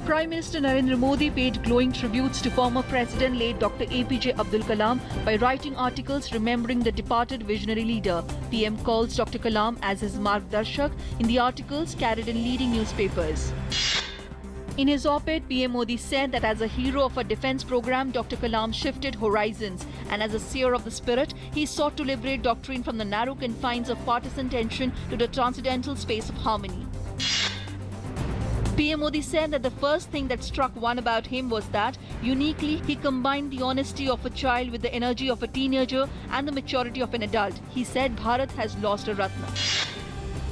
Prime Minister Narendra Modi paid glowing tributes to former President late Dr. APJ Abdul Kalam by writing articles remembering the departed visionary leader. PM calls Dr. Kalam as his Margdarshak in the articles carried in leading newspapers. In his op-ed, PM Modi said that as a hero of a defence program, Dr. Kalam shifted horizons, and as a seer of the spirit, he sought to liberate doctrine from the narrow confines of partisan tension to the transcendental space of harmony. PM Modi said that the first thing that struck one about him was that, uniquely, he combined the honesty of a child with the energy of a teenager and the maturity of an adult. He said Bharat has lost a Ratna.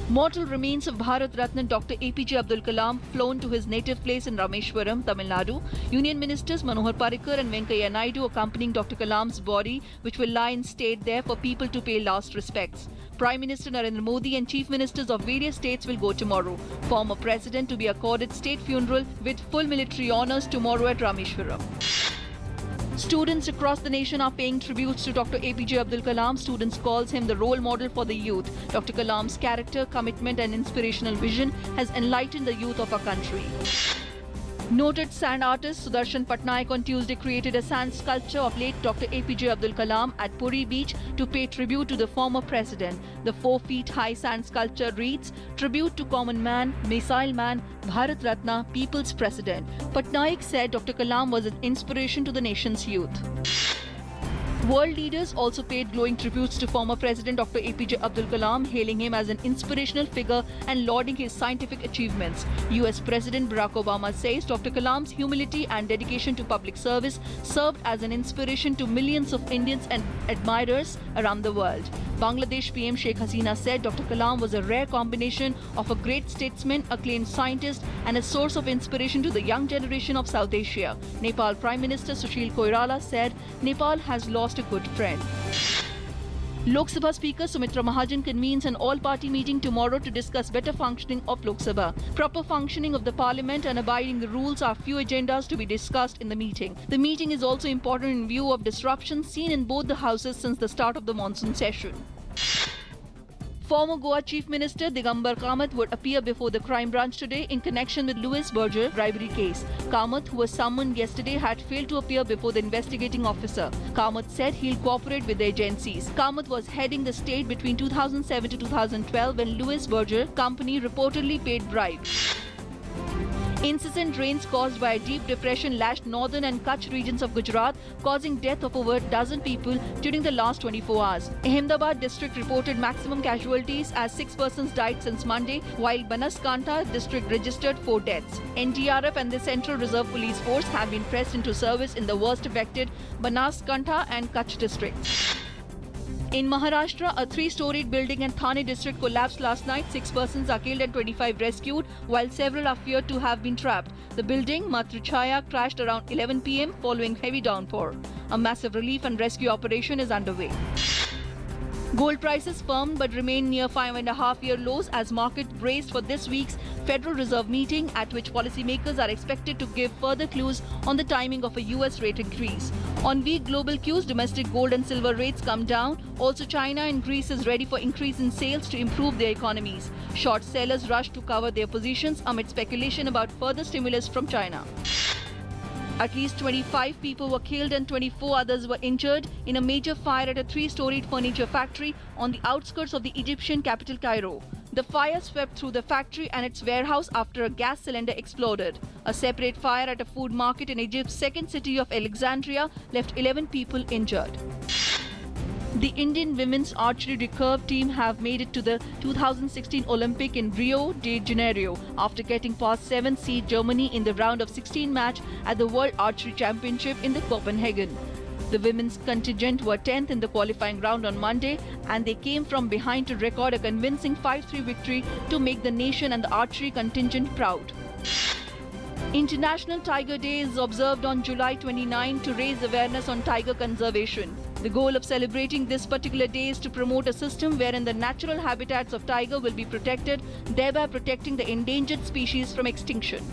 Mortal remains of Bharat Ratna Dr. APJ Abdul Kalam flown to his native place in Rameshwaram, Tamil Nadu. Union Ministers Manohar Parrikar and Venkaiah Naidu accompanying Dr. Kalam's body, which will lie in state there for people to pay last respects. Prime Minister Narendra Modi and Chief Ministers of various states will go tomorrow. Former President to be accorded state funeral with full military honours tomorrow at Rameshwaram. Students across the nation are paying tributes to Dr. APJ Abdul Kalam. Students calls him the role model for the youth. Dr. Kalam's character, commitment and inspirational vision has enlightened the youth of our country. Noted sand artist Sudarshan Patnaik on Tuesday created a sand sculpture of late Dr. APJ Abdul Kalam at Puri Beach to pay tribute to the former president. The 4 feet high sand sculpture reads, "Tribute to common man, missile man, Bharat Ratna, People's President." Patnaik said Dr. Kalam was an inspiration to the nation's youth. World leaders also paid glowing tributes to former President Dr. APJ Abdul Kalam, hailing him as an inspirational figure and lauding his scientific achievements. US President Barack Obama says Dr. Kalam's humility and dedication to public service served as an inspiration to millions of Indians and admirers around the world. Bangladesh PM Sheikh Hasina said Dr. Kalam was a rare combination of a great statesman, acclaimed scientist, and a source of inspiration to the young generation of South Asia. Nepal Prime Minister Sushil Koirala said Nepal has lost a good friend. Lok Sabha Speaker Sumitra Mahajan convenes an all-party meeting tomorrow to discuss better functioning of Lok Sabha. Proper functioning of the parliament and abiding the rules are few agendas to be discussed in the meeting. The meeting is also important in view of disruptions seen in both the houses since the start of the monsoon session. Former Goa Chief Minister Digambar Kamath would appear before the crime branch today in connection with Louis Berger bribery case. Kamath, who was summoned yesterday, had failed to appear before the investigating officer. Kamath said he'll cooperate with the agencies. Kamath was heading the state between 2007 to 2012 when Louis Berger company reportedly paid bribes. Incessant rains caused by a deep depression lashed northern and Kutch regions of Gujarat, causing death of over a dozen people during the last 24 hours. Ahmedabad district reported maximum casualties as 6 persons died since Monday, while Banaskantha district registered 4 deaths. NDRF and the Central Reserve Police Force have been pressed into service in the worst affected Banaskantha and Kutch districts. In Maharashtra, a 3-storied building in Thane district collapsed last night. 6 persons are killed and 25 rescued, while several are feared to have been trapped. The building, Matruchaya, crashed around 11 p.m. following heavy downpour. A massive relief and rescue operation is underway. Gold prices firmed but remain near 5.5-year lows as market braced for this week's Federal Reserve meeting, at which policymakers are expected to give further clues on the timing of a US rate increase. On weak global cues, domestic gold and silver rates come down. Also, China and Greece is ready for increase in sales to improve their economies. Short sellers rush to cover their positions amid speculation about further stimulus from China. At least 25 people were killed and 24 others were injured in a major fire at a 3-storied furniture factory on the outskirts of the Egyptian capital Cairo. The fire swept through the factory and its warehouse after a gas cylinder exploded. A separate fire at a food market in Egypt's second city of Alexandria left 11 people injured. The Indian women's archery recurve team have made it to the 2016 Olympic in Rio de Janeiro after getting past 7th seed Germany in the round of 16 match at the World Archery Championship in the Copenhagen. The women's contingent were 10th in the qualifying round on Monday, and they came from behind to record a convincing 5-3 victory to make the nation and the archery contingent proud. International Tiger Day is observed on July 29 to raise awareness on tiger conservation. The goal of celebrating this particular day is to promote a system wherein the natural habitats of tiger will be protected, thereby protecting the endangered species from extinction.